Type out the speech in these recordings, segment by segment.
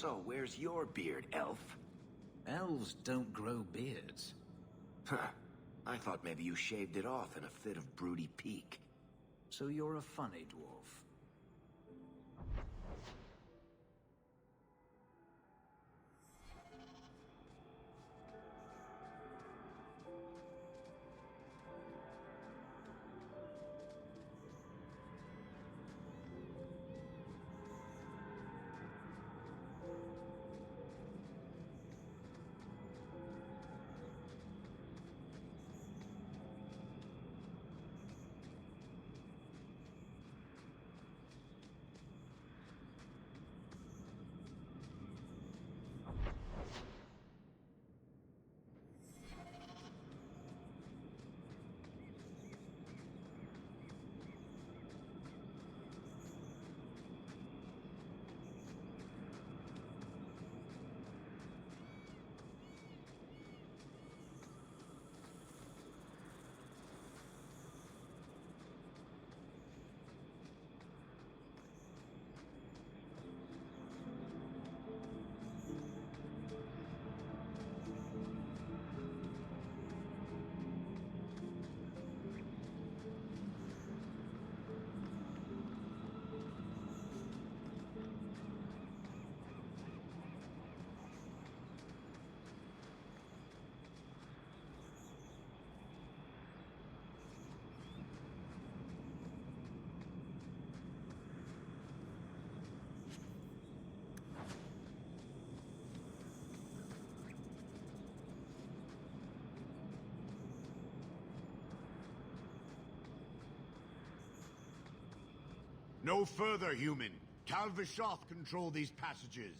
So, where's your beard, elf? Elves don't grow beards. Huh. I thought maybe you shaved it off in a fit of broody pique. So you're a funny dwarf. No further, human. Tal-Vashoth control these passages.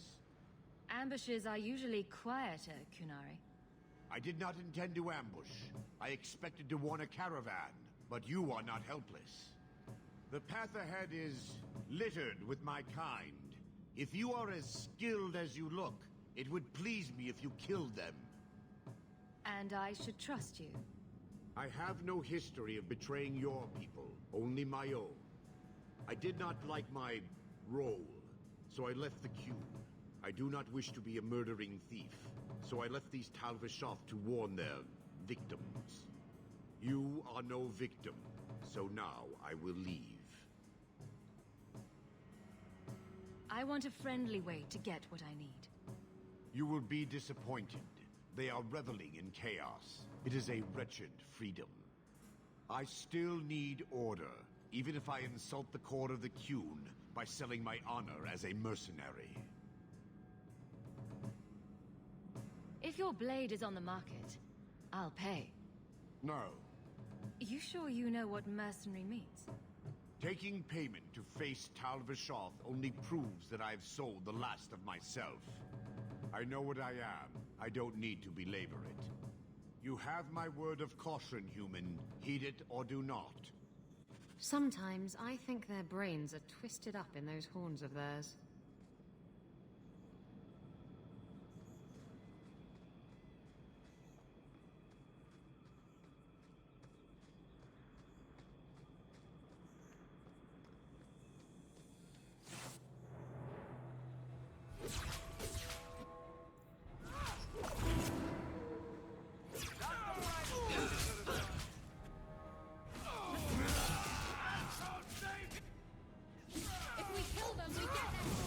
Ambushes are usually quieter, Kunari. I did not intend to ambush. I expected to warn a caravan, but you are not helpless. The path ahead is littered with my kind. If you are as skilled as you look, it would please me if you killed them. And I should trust you. I have no history of betraying your people, only my own. I did not like my role, so I left the queue. I do not wish to be a murdering thief, so I left these Tal-Vashoth to warn their victims. You are no victim, so now I will leave. I want a friendly way to get what I need. You will be disappointed. They are reveling in chaos. It is a wretched freedom. I still need order, even if I insult the core of the Qun by selling my honor as a mercenary. If your blade is on the market, I'll pay. No. You sure you know what mercenary means? Taking payment to face Tal-Vashoth only proves that I've sold the last of myself. I know what I am. I don't need to belabor it. You have my word of caution, human. Heed it or do not. Sometimes I think their brains are twisted up in those horns of theirs. If we kill them, we get them!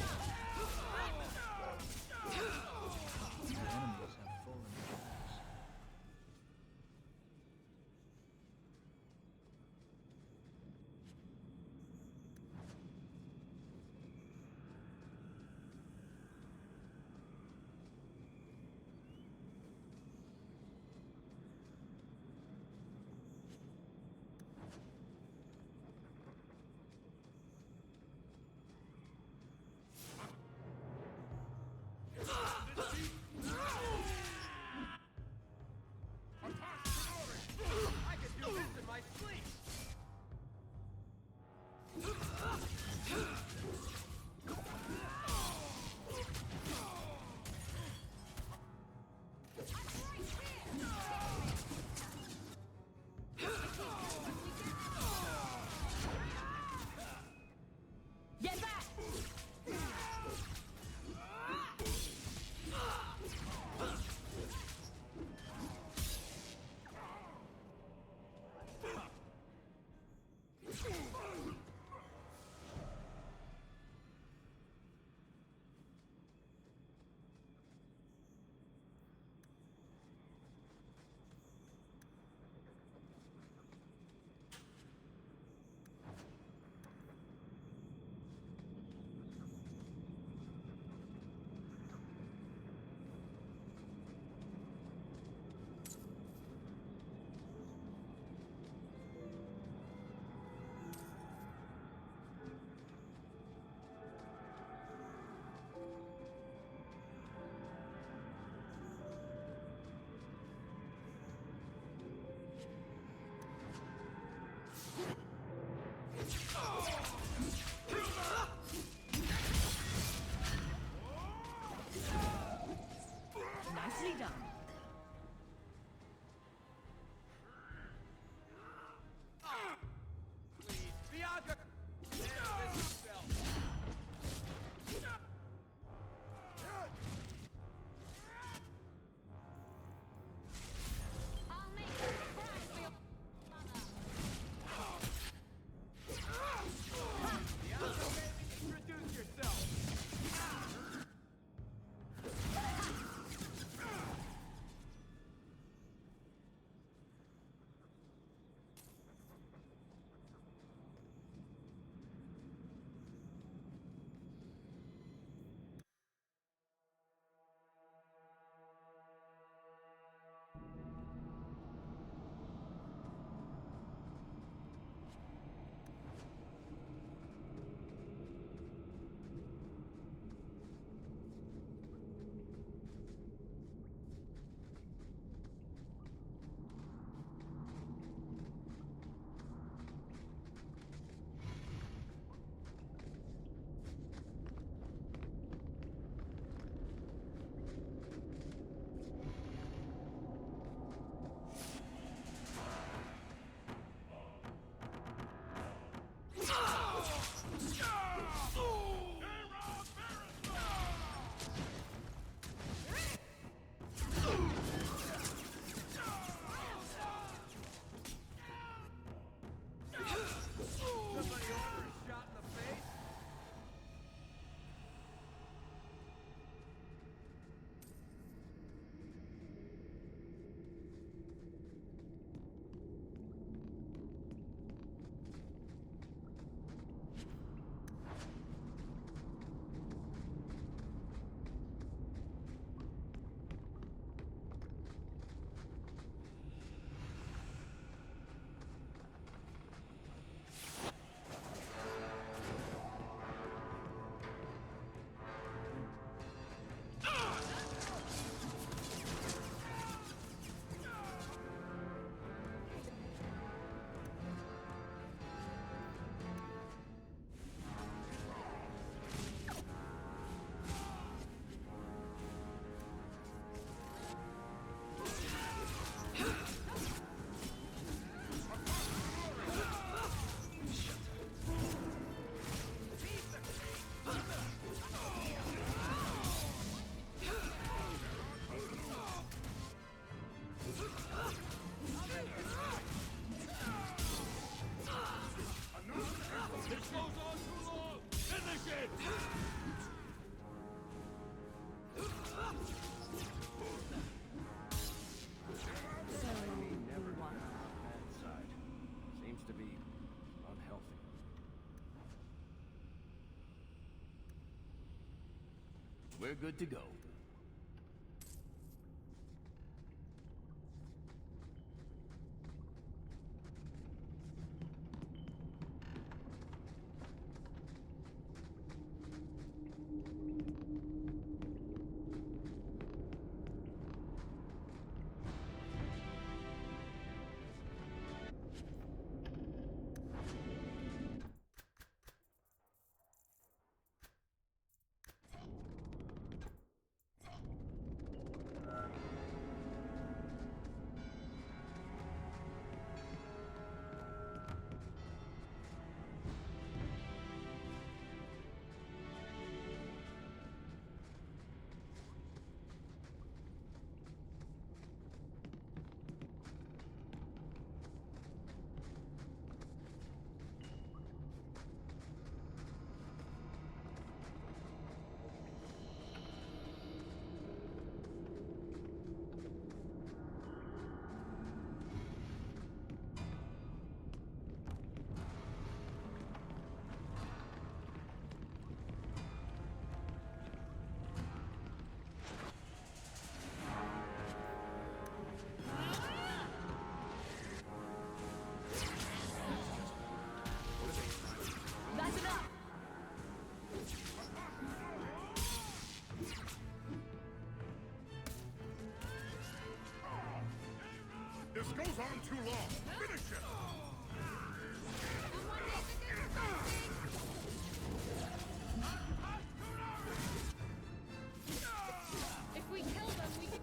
We're good to go. This goes on too long. Finish it! If we kill them, we can...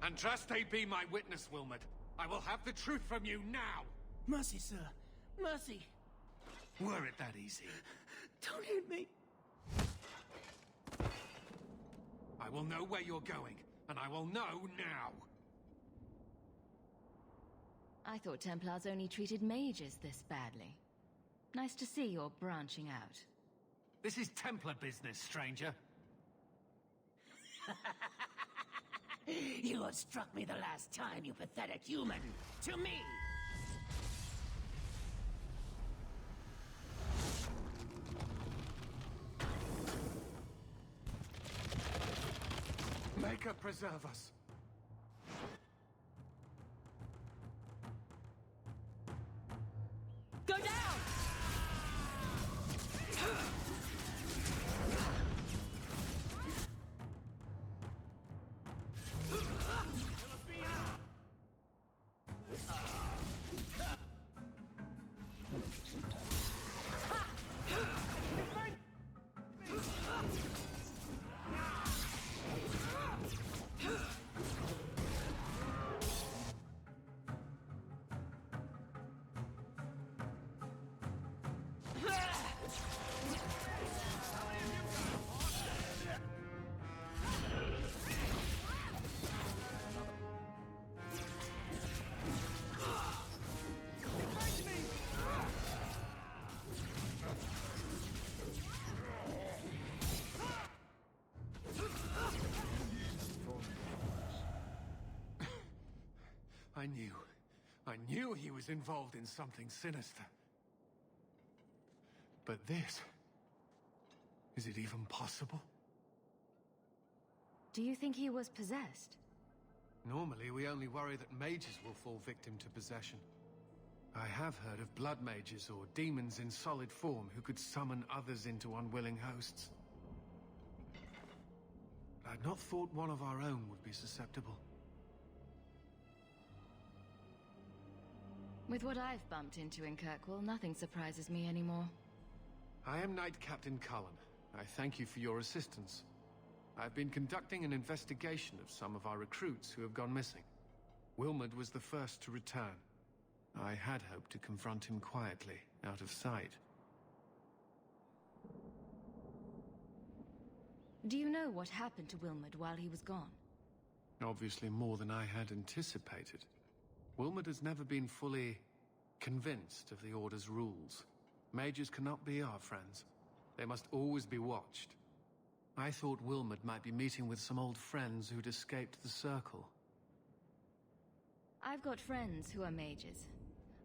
Andraste be my witness, Wilmot. I will have the truth from you now! Mercy, sir. Mercy. Were it that easy? Don't hit me. I will know where you're going, and I will know now! I thought Templars only treated mages this badly. Nice to see you're branching out. This is Templar business, stranger. You have struck me the last time, you pathetic human. To me! Maker preserve us. Go down! I knew he was involved in something sinister. But this... is it even possible? Do you think he was possessed? Normally, we only worry that mages will fall victim to possession. I have heard of blood mages or demons in solid form who could summon others into unwilling hosts. But I'd not thought one of our own would be susceptible. With what I've bumped into in Kirkwall, nothing surprises me anymore. I am Knight Captain Kаллен. I thank you for your assistance. I've been conducting an investigation of some of our recruits who have gone missing. Wilmot was the first to return. I had hoped to confront him quietly, out of sight. Do you know what happened to Wilmot while he was gone? Obviously more than I had anticipated. Wilmot has never been fully convinced of the Order's rules. Mages cannot be our friends. They must always be watched. I thought Wilmot might be meeting with some old friends who'd escaped the Circle. I've got friends who are mages.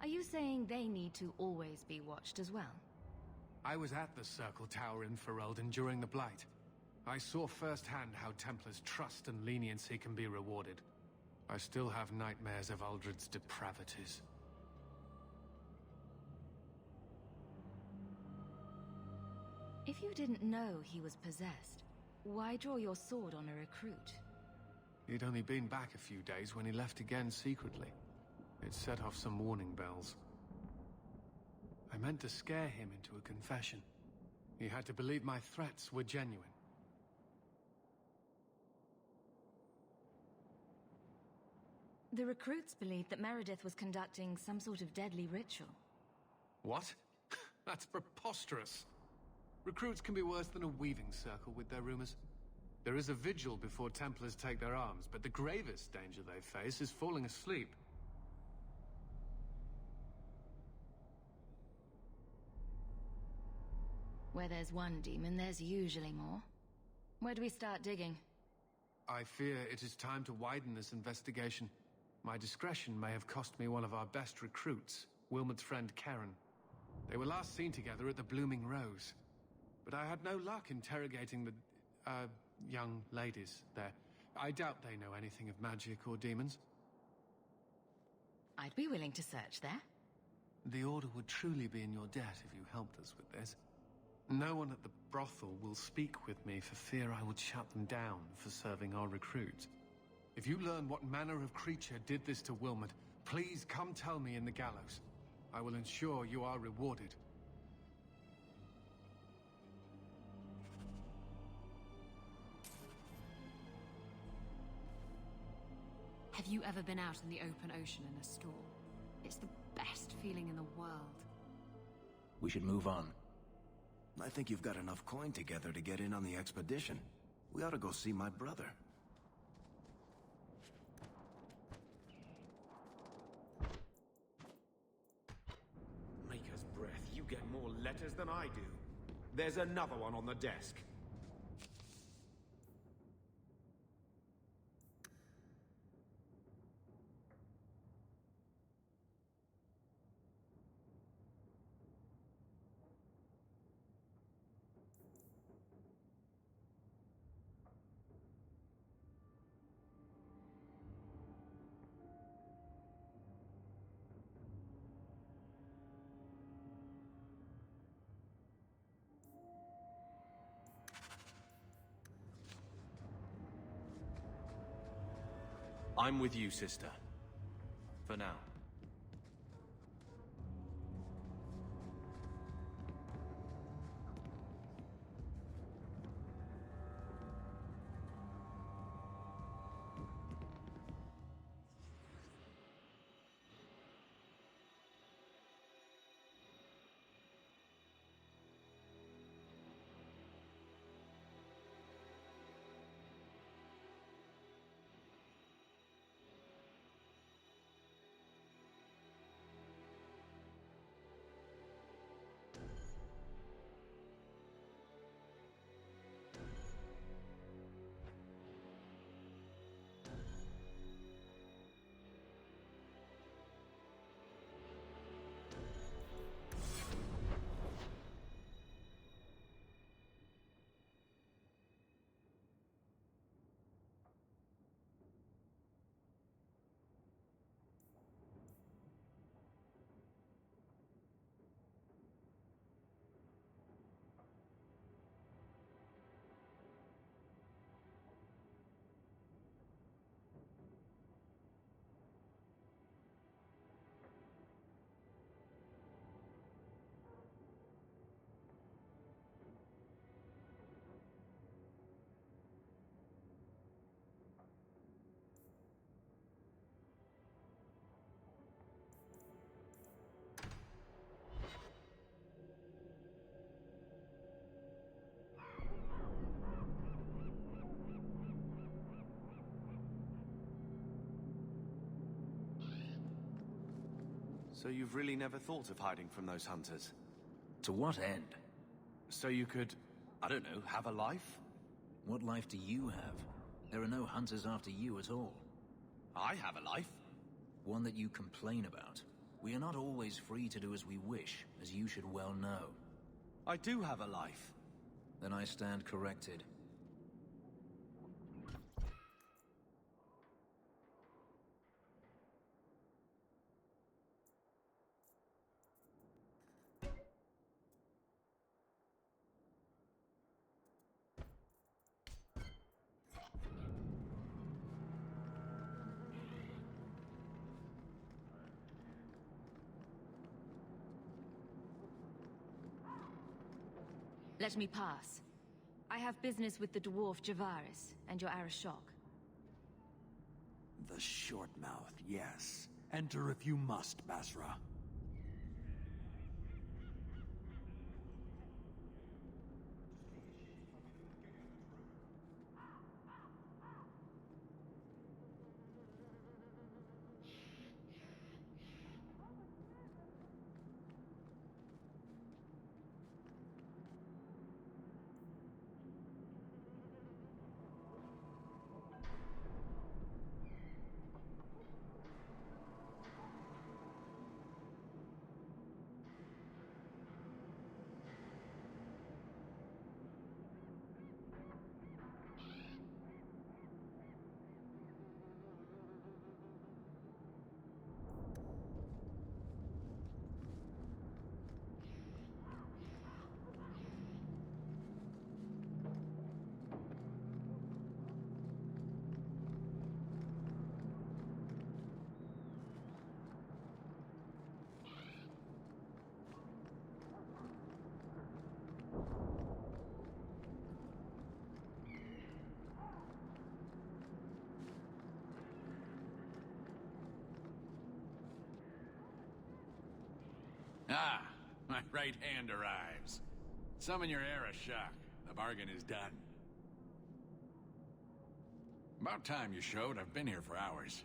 Are you saying they need to always be watched as well? I was at the Circle Tower in Ferelden during the Blight. I saw firsthand how Templars' trust and leniency can be rewarded. I still have nightmares of Uldred's depravities. If you didn't know he was possessed, why draw your sword on a recruit? He'd only been back a few days when he left again secretly. It set off some warning bells. I meant to scare him into a confession. He had to believe my threats were genuine. The recruits believed that Meredith was conducting some sort of deadly ritual. What? That's preposterous. Recruits can be worse than a weaving circle with their rumors. There is a vigil before Templars take their arms, but the gravest danger they face is falling asleep. Where there's one demon, there's usually more. Where do we start digging? I fear it is time to widen this investigation. My discretion may have cost me one of our best recruits, Wilmot's friend Karen. They were last seen together at the Blooming Rose. But I had no luck interrogating the, young ladies there. I doubt they know anything of magic or demons. I'd be willing to search there. The Order would truly be in your debt if you helped us with this. No one at the brothel will speak with me for fear I would shut them down for serving our recruits. If you learn what manner of creature did this to Wilmot, please come tell me in the gallows. I will ensure you are rewarded. you ever been out in the open ocean in a storm? It's the best feeling in the world. We should move on. I think you've got enough coin together to get in on the expedition. We ought to go see my brother. Maker's breath, you get more letters than I do. There's another one on the desk. I'm with you, sister. For now. So you've really never thought of hiding from those hunters? To what end? So you could, I don't know, have a life? What life do you have? There are no hunters after you at all. I have a life. One that you complain about. We are not always free to do as we wish, as you should well know. I do have a life. Then I stand corrected. Let me pass. I have business with the dwarf Javaris and your arishok. The short mouth, yes. Enter if you must, Basra. Ah, my right hand arrives. Summon your arishok. The bargain is done. About time you showed. I've been here for hours.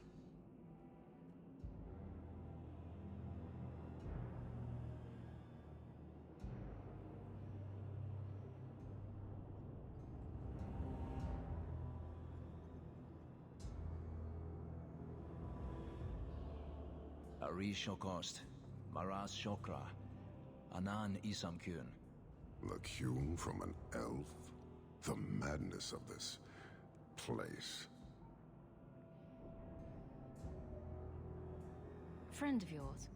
Arishokost, Maras Shokra, Anan Isamkyun. The hewn from an elf? The madness of this place. Friend of yours?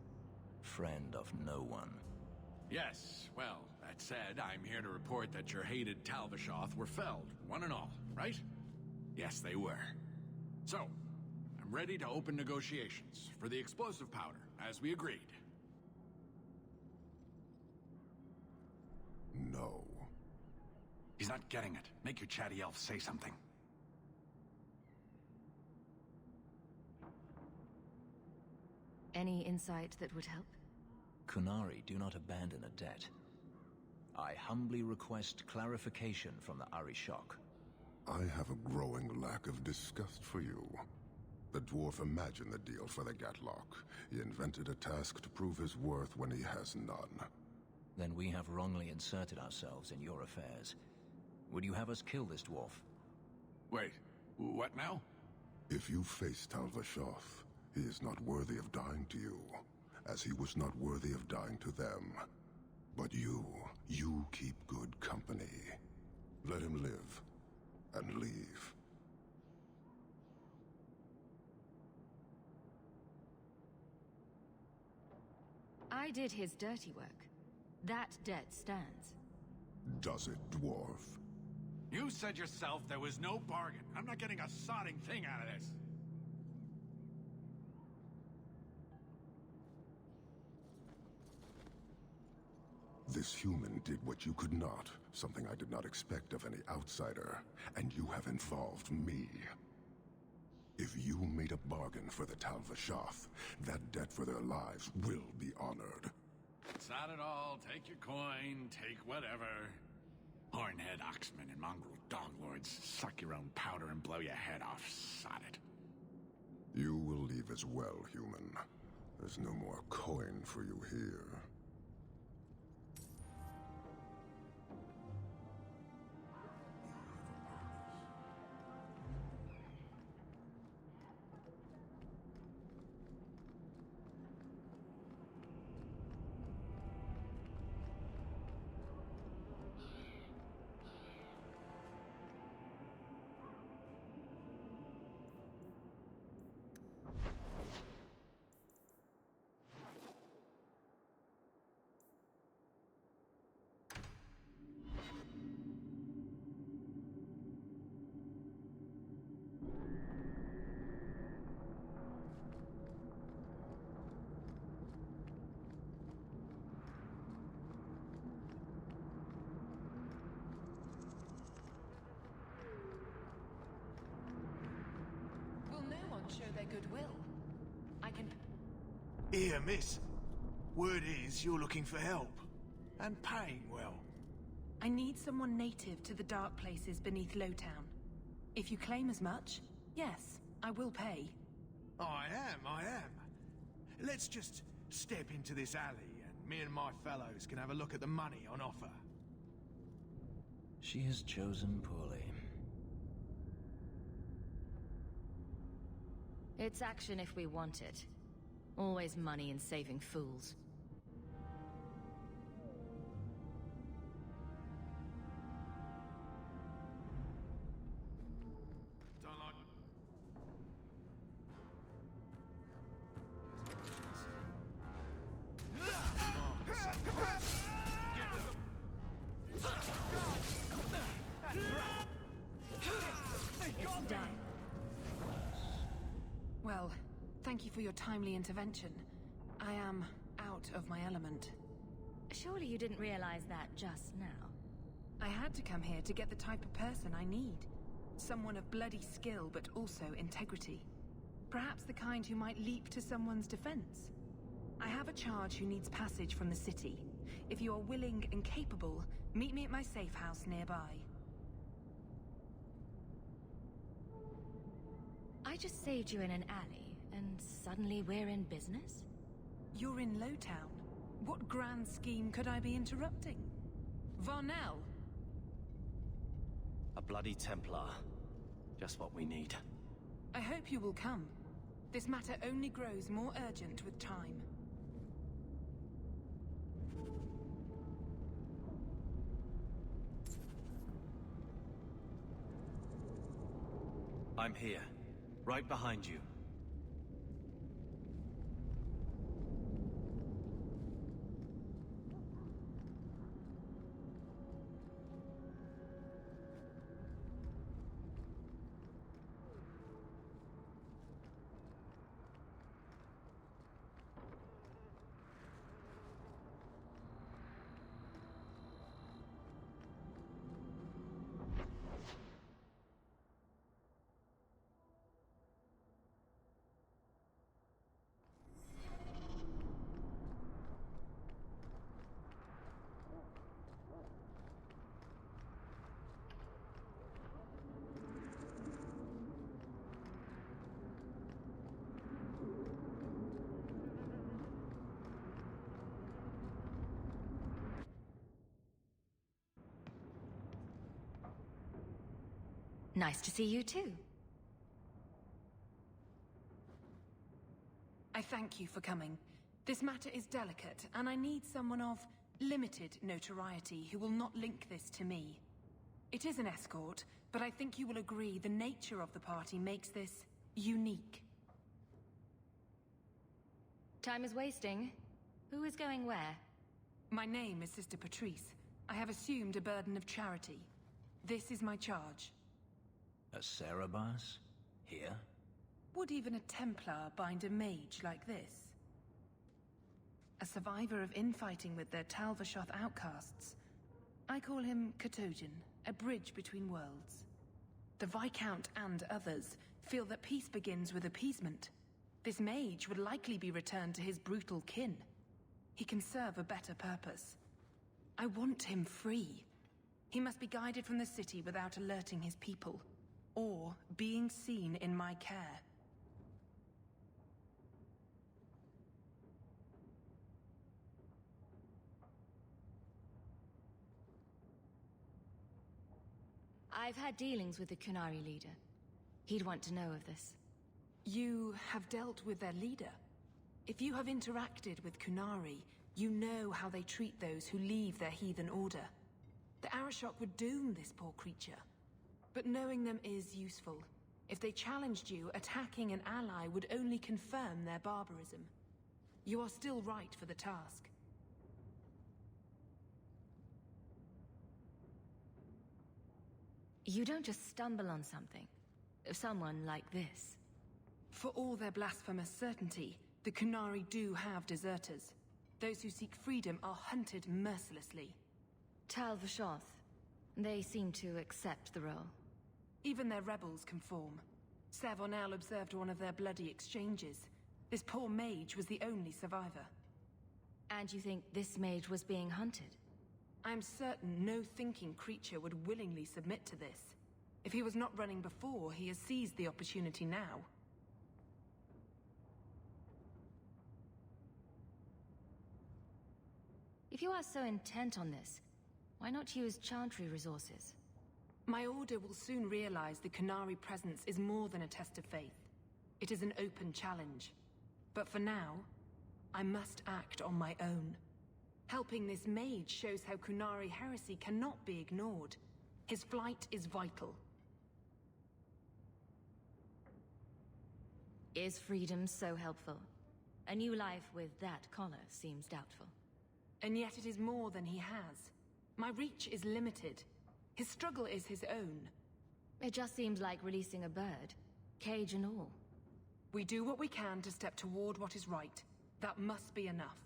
Friend of no one. Yes, well, that said, I'm here to report that your hated tal-vasgoты were felled, one and all, right? Yes, they were. So, I'm ready to open negotiations for the explosive powder, as we agreed. No. He's not getting it. Make your chatty elf say something. Any insight that would help? Kunari do not abandon a debt. I humbly request clarification from the arishok. I have a growing lack of disgust for you. The dwarf imagined the deal for the Gatlock. He invented a task to prove his worth when he has none. Then we have wrongly inserted ourselves in your affairs. Would you have us kill this dwarf? Wait, what now? If you face tal-vasgoты, he is not worthy of dying to you, as he was not worthy of dying to them. But you keep good company. Let him live, and leave. I did his dirty work. That debt stands. Does it, dwarf? You said yourself there was no bargain. I'm not getting a sodding thing out of this. This human did what you could not, something I did not expect of any outsider, and you have involved me. If you made a bargain for the tal-vasgoты, that debt for their lives will be honored. Sod it all, take your coin, take whatever. Hornhead oxmen and mongrel doglords, suck your own powder and blow your head off, sod it. You will leave as well, human. There's no more coin for you here. Show their goodwill. I can... Here, miss. Word is you're looking for help. And paying well. I need someone native to the dark places beneath Lowtown. If you claim as much, yes, I will pay. I am. Let's just step into this alley and me and my fellows can have a look at the money on offer. She has chosen poorly. It's action if we want it. Always money in saving fools. Well, thank you for your timely intervention. I am out of my element. Surely you didn't realize that just now. I had to come here to get the type of person I need. Someone of bloody skill, but also integrity. Perhaps the kind who might leap to someone's defense. I have a charge who needs passage from the city. If you are willing and capable, meet me at my safe house nearby. I just saved you in an alley, and suddenly we're in business? You're in Lowtown. What grand scheme could I be interrupting? Varnell! A bloody Templar. Just what we need. I hope you will come. This matter only grows more urgent with time. I'm here. Right behind you. Nice to see you too. I thank you for coming. This matter is delicate, and I need someone of limited notoriety who will not link this to me. It is an escort, but I think you will agree the nature of the party makes this unique. Time is wasting. Who is going where? My name is Sister Patrice. I have assumed a burden of charity. This is my charge. A sairabaz? Here? Would even a Templar bind a mage like this? A survivor of infighting with their tal-vasghoty outcasts. I call him Katojan, a bridge between worlds. The Viscount and others feel that peace begins with appeasement. This mage would likely be returned to his brutal kin. He can serve a better purpose. I want him free. He must be guided from the city without alerting his people, or being seen in my care. I've had dealings with the Kунари leader. He'd want to know of this. You have dealt with their leader? If you have interacted with Kунари, you know how they treat those who leave their heathen order. The arishok would doom this poor creature. But knowing them is useful. If they challenged you, attacking an ally would only confirm their barbarism. You are still right for the task. You don't just stumble on something. Someone like this. For all their blasphemous certainty, the Kунари do have deserters. Those who seek freedom are hunted mercilessly. Tal-vasghoty. They seem to accept the role. Even their rebels conform. Varnell observed one of their bloody exchanges. This poor mage was the only survivor. And you think this mage was being hunted? I'm certain no thinking creature would willingly submit to this. If he was not running before, he has seized the opportunity now. If you are so intent on this, why not use chantry resources? My order will soon realize the Kунаri presence is more than a test of faith. It is an open challenge. But for now, I must act on my own. Helping this mage shows how Kунаri heresy cannot be ignored. His flight is vital. Is freedom so helpful? A new life with that collar seems doubtful. And yet it is more than he has. My reach is limited. His struggle is his own. It just seems like releasing a bird, cage and all. We do what we can to step toward what is right. That must be enough.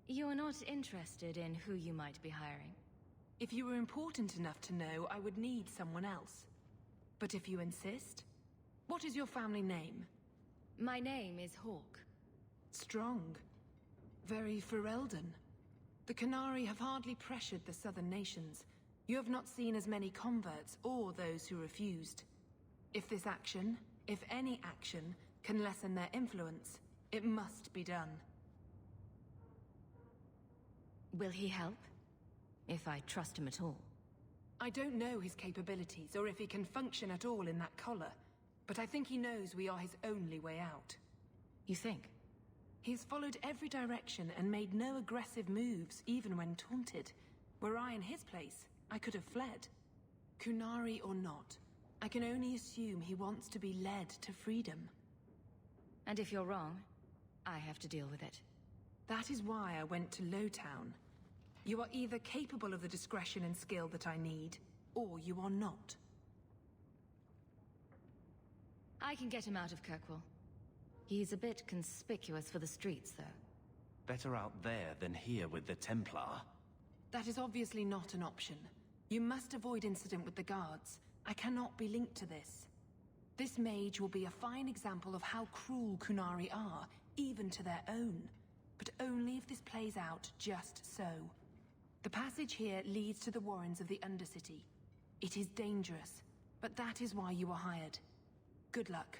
You are not interested in who you might be hiring? If you were important enough to know, I would need someone else. But if you insist... What is your family name? My name is Hawk. Strong. Very Ferelden. The Kунari have hardly pressured the southern nations. You have not seen as many converts or those who refused. If this action, if any action, can lessen their influence, it must be done. Will he help? If I trust him at all. I don't know his capabilities or if he can function at all in that collar, but I think he knows we are his only way out. You think? He's followed every direction and made no aggressive moves, even when taunted. Were I in his place, I could have fled. Kунari or not, I can only assume he wants to be led to freedom. And if you're wrong, I have to deal with it. That is why I went to Lowtown. You are either capable of the discretion and skill that I need, or you are not. I can get him out of Kirkwall. He's a bit conspicuous for the streets, though. Better out there than here with the Templar. That is obviously not an option. You must avoid incident with the guards. I cannot be linked to this. This mage will be a fine example of how cruel Kунari are, even to their own. But only if this plays out just so. The passage here leads to the warrens of the Undercity. It is dangerous, but that is why you are hired. Good luck.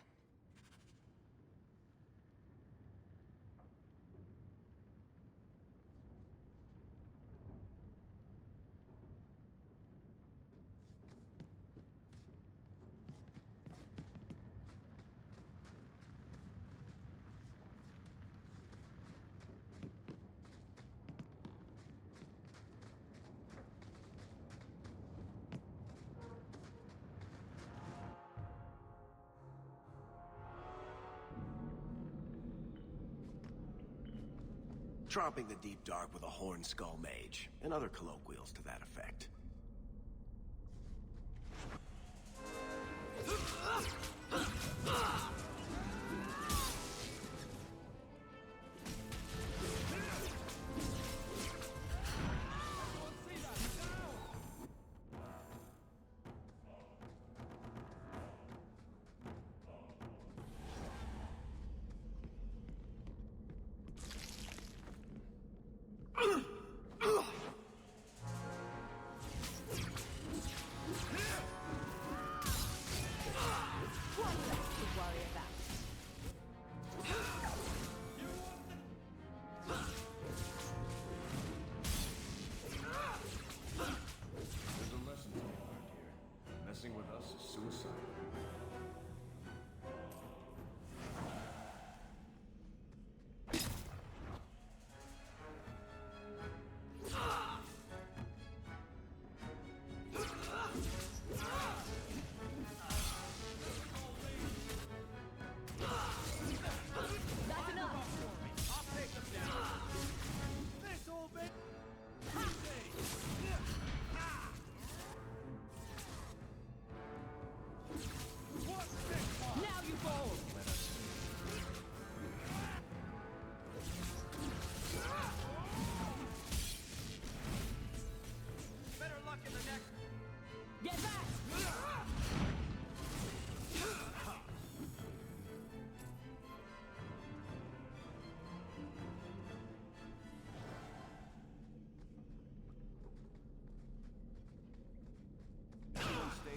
Tromping the deep dark with a horn skull mage, and other colloquials to that effect.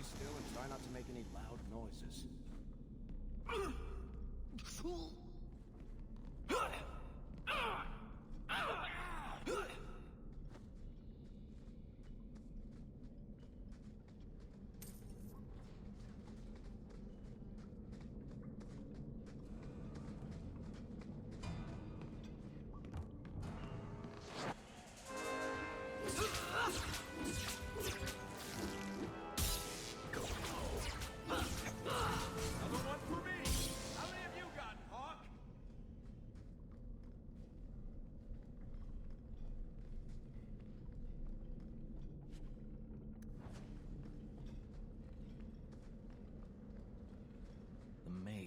Still and try not to make any loud noises.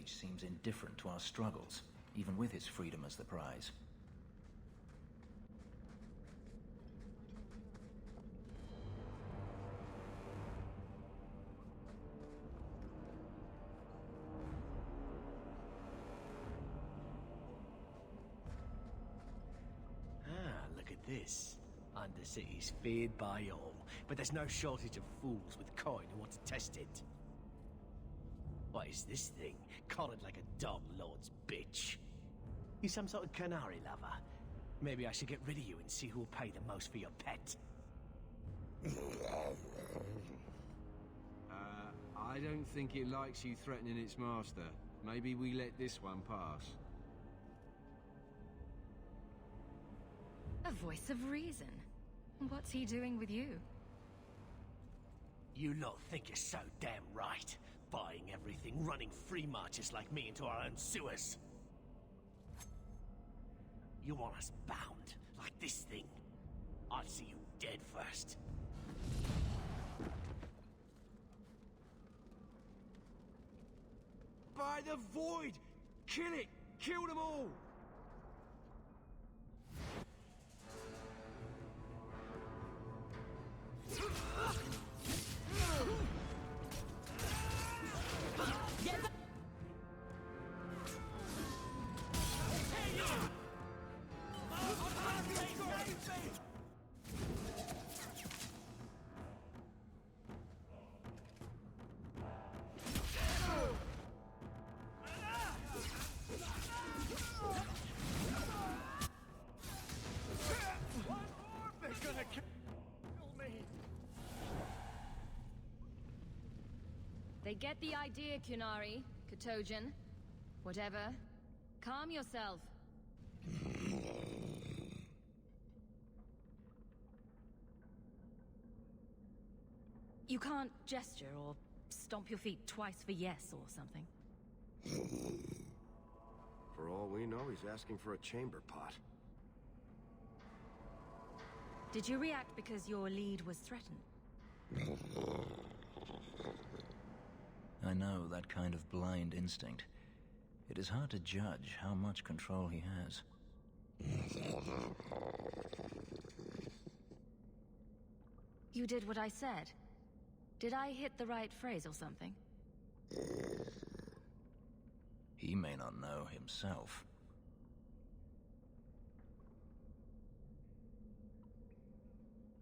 Seems indifferent to our struggles, even with his freedom as the prize. This Undercity's feared by all, but there's no shortage of fools with coin who want to test it. What is this thing? Collared like a dog lord's bitch. You some sort of Canary lover? Maybe I should get rid of you and see who'll pay the most for your pet. I don't think it likes you threatening its master. Maybe we let this one pass. A voice of reason. What's he doing with you? You lot think you're so damn right. Buying everything, running free marches like me into our own sewers. You want us bound, like this thing? I'd see you dead first. By the void! Kill it! Kill them all! They get the idea, Kunari, Kotojin. Whatever. Calm yourself. You can't gesture or stomp your feet twice for yes or something. For all we know, he's asking for a chamber pot. Did you react because your lead was threatened? I know that kind of blind instinct. It is hard to judge how much control he has. You did what I said. Did I hit the right phrase or something? He may not know himself.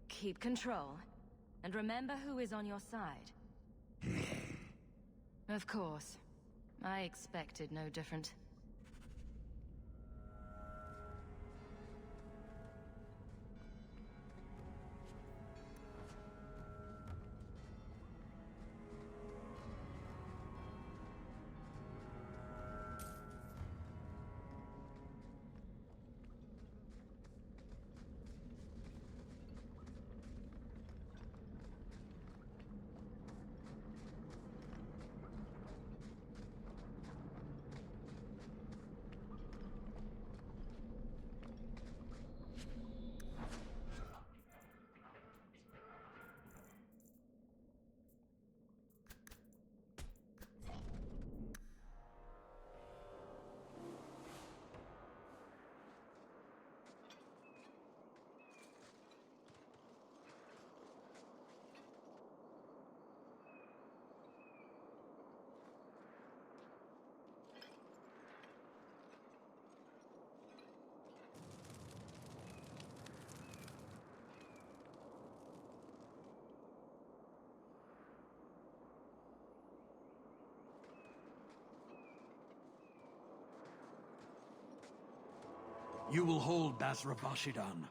Keep control, and remember who is on your side. Of course. I expected no different. You will hold Basravashidan.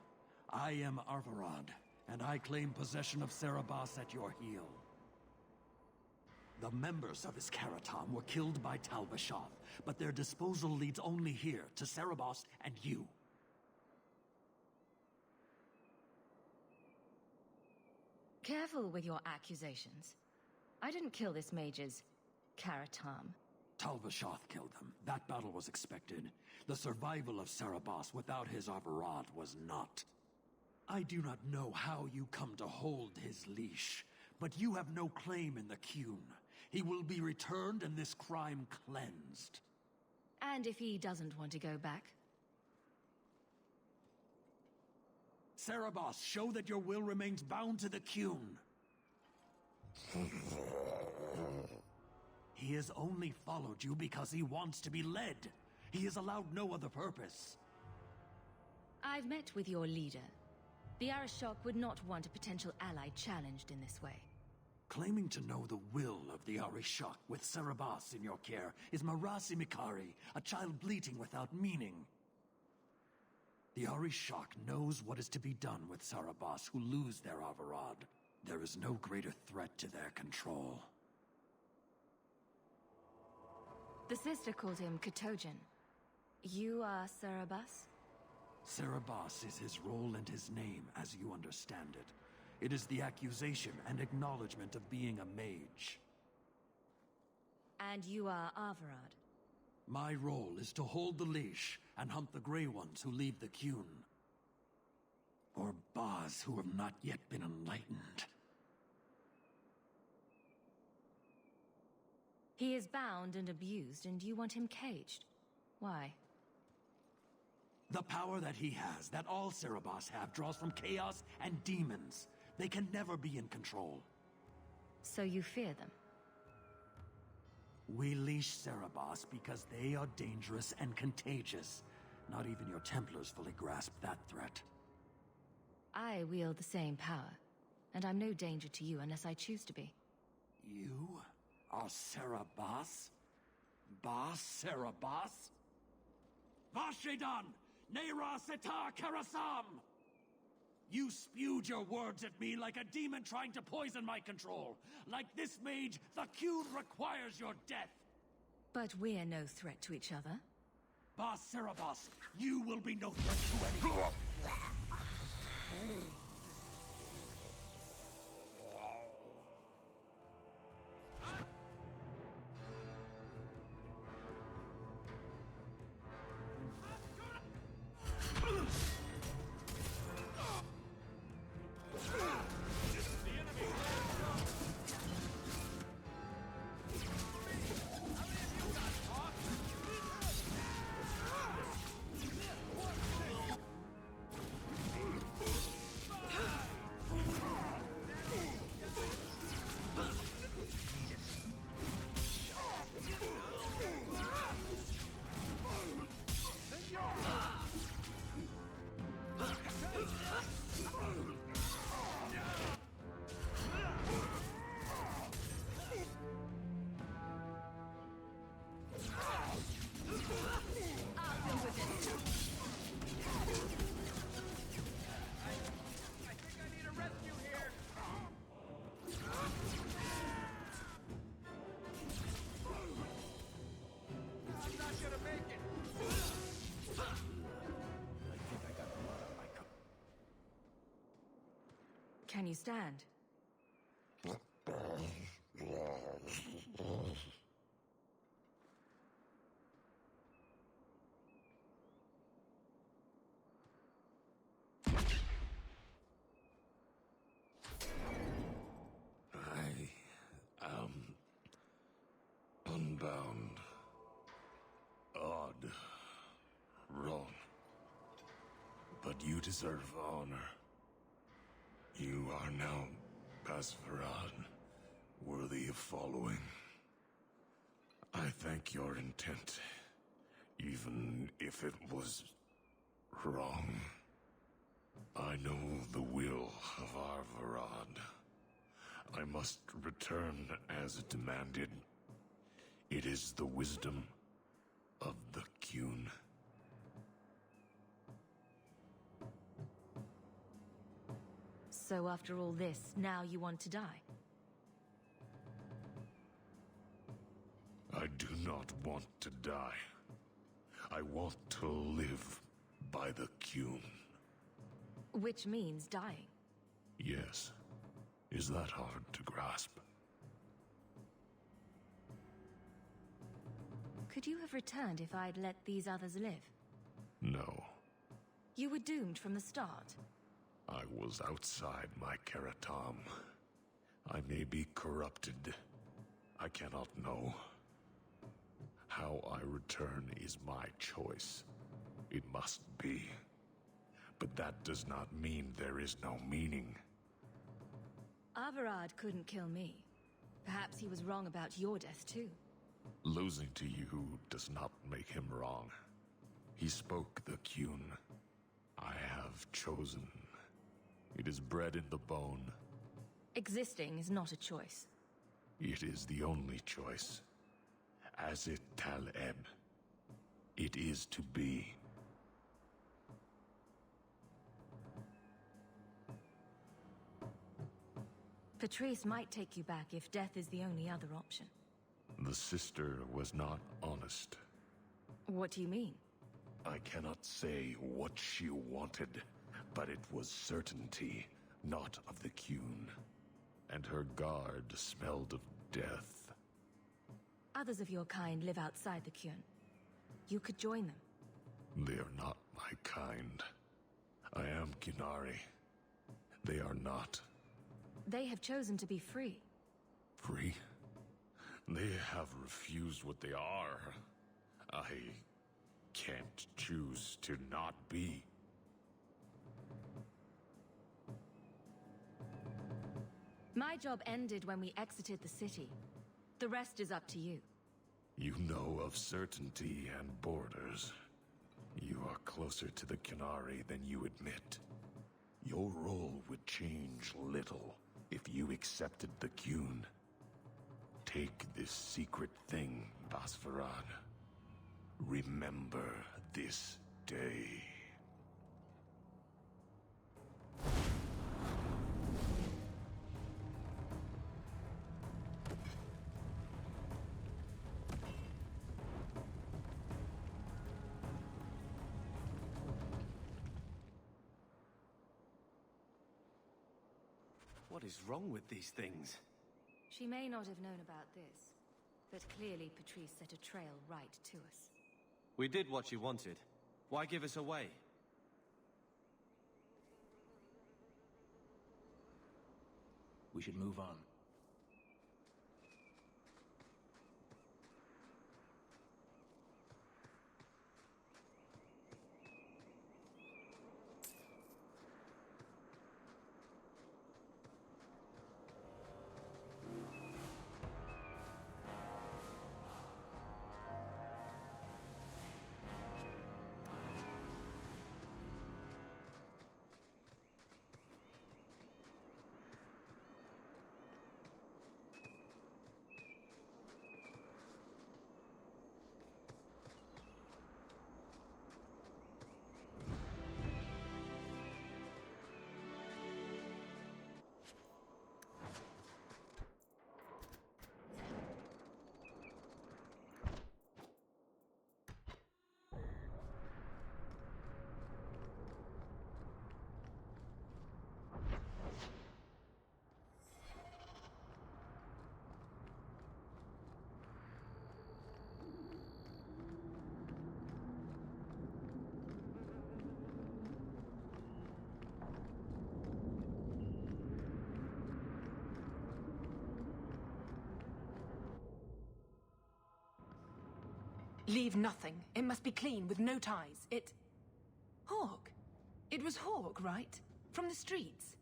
I am Arvarad, and I claim possession of Sarabas at your heel. The members of his Karatam were killed by Tal-Vashoth, but their disposal leads only here, to Sarabas and you. Careful with your accusations. I didn't kill this mage's Karatam. Tal-Vashoth killed them. That battle was expected. The survival of Sarabas without his Arvarad was not. I do not know how you come to hold his leash, but you have no claim in the Qun. He will be returned and this crime cleansed. And if he doesn't want to go back? Sarabas, show that your will remains bound to the Qun. He has only followed you because he wants to be led. He has allowed no other purpose. I've met with your leader, The arishok would not want a potential ally challenged in this way. Claiming to know the will of the arishok with sairabaz in your care is Marasi Mikari, a child bleating without meaning. The arishok knows what is to be done with sairabaz who lose their Avarad. There is no greater threat to their control. The sister called him Kotojin. You are sairabaz? Ssairabaz is his role and his name, as you understand it. It is the accusation and acknowledgement of being a mage. And you are Avarad? My role is to hold the leash and hunt the Grey Ones who leave the Qun. Or Baz who have not yet been enlightened. He is bound and abused, and you want him caged. Why? The power that he has, that all ssairabaz have, draws from chaos and demons. They can never be in control. So you fear them? We leash ssairabaz because they are dangerous and contagious. Not even your Templars fully grasp that threat. I wield the same power, and I'm no danger to you unless I choose to be. You are ssairabaz? Ssairabaz? Vashedan! Neira Setar Karasam! You spewed your words at me like a demon trying to poison my control. Like this mage, the Qun requires your death. But we're no threat to each other. Ssairabaz, you will be no threat to anyone. Can you stand? I am unbound, odd, wrong. But you deserve honor. You are now Pasvarad, worthy of following. I thank your intent, even if it was wrong. I know the will of Arvarad. I must return as demanded. It is the wisdom of the Qun. So after all this, now you want to die? I do not want to die. I want to live by the Qun. Which means dying. Yes. Is that hard to grasp? Could you have returned if I'd let these others live? No. You were doomed from the start. I was outside my Keratam. I may be corrupted. I cannot know. How I return is my choice. It must be. But that does not mean there is no meaning. Avarad couldn't kill me. Perhaps he was wrong about your death too. Losing to you does not make him wrong. He spoke the Qun. I have chosen. It is bred in the bone. Existing is not a choice. It is the only choice. As it tal-eb. It is to be. Patrice might take you back if death is the only other option. The sister was not honest. What do you mean? I cannot say what she wanted, but it was certainty, not of the Qun. And her guard smelled of death. Others of your kind live outside the Qun. You could join them. They are not my kind. I am Kунari. They are not. They have chosen to be free. Free? They have refused what they are. I can't choose to not be. My job ended when we exited the city. The rest is up to you. You know of certainty and borders. You are closer to the Kунari than you admit. Your role would change little if you accepted the Qun. Take this secret thing, Basvaran. Remember this day. What is wrong with these things? She may not have known about this, but clearly Patrice set a trail right to us. We did what you wanted. Why give us away? We should move on. Leave nothing. It must be clean, with no ties. Hawk. It was Hawk, right? From the streets.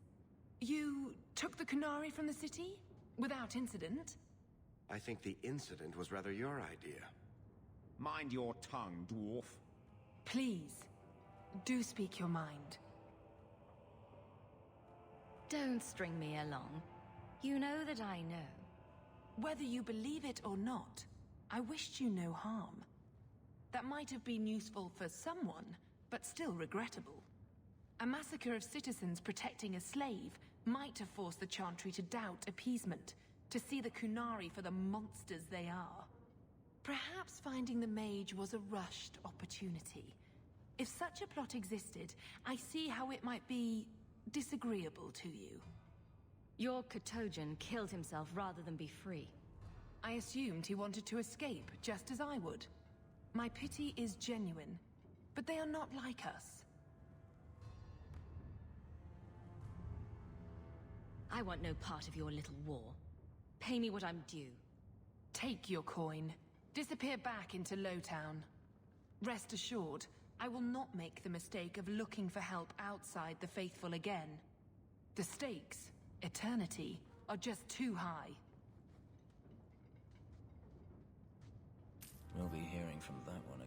You took the Kунari from the city? Without incident? I think the incident was rather your idea. Mind your tongue, dwarf. Please, do speak your mind. Don't string me along. You know that I know. Whether you believe it or not, I wished you no harm. That might have been useful for someone, but still regrettable. A massacre of citizens protecting a slave might have forced the Chantry to doubt appeasement, to see the Kунari for the monsters they are. Perhaps finding the mage was a rushed opportunity. If such a plot existed, I see how it might be disagreeable to you. Your Katojan killed himself rather than be free. I assumed he wanted to escape, just as I would. My pity is genuine, but they are not like us. I want no part of your little war. Pay me what I'm due. Take your coin. Disappear back into Lowtown. Rest assured, I will not make the mistake of looking for help outside the Faithful again. The stakes, eternity, are just too high. We'll be hearing from that one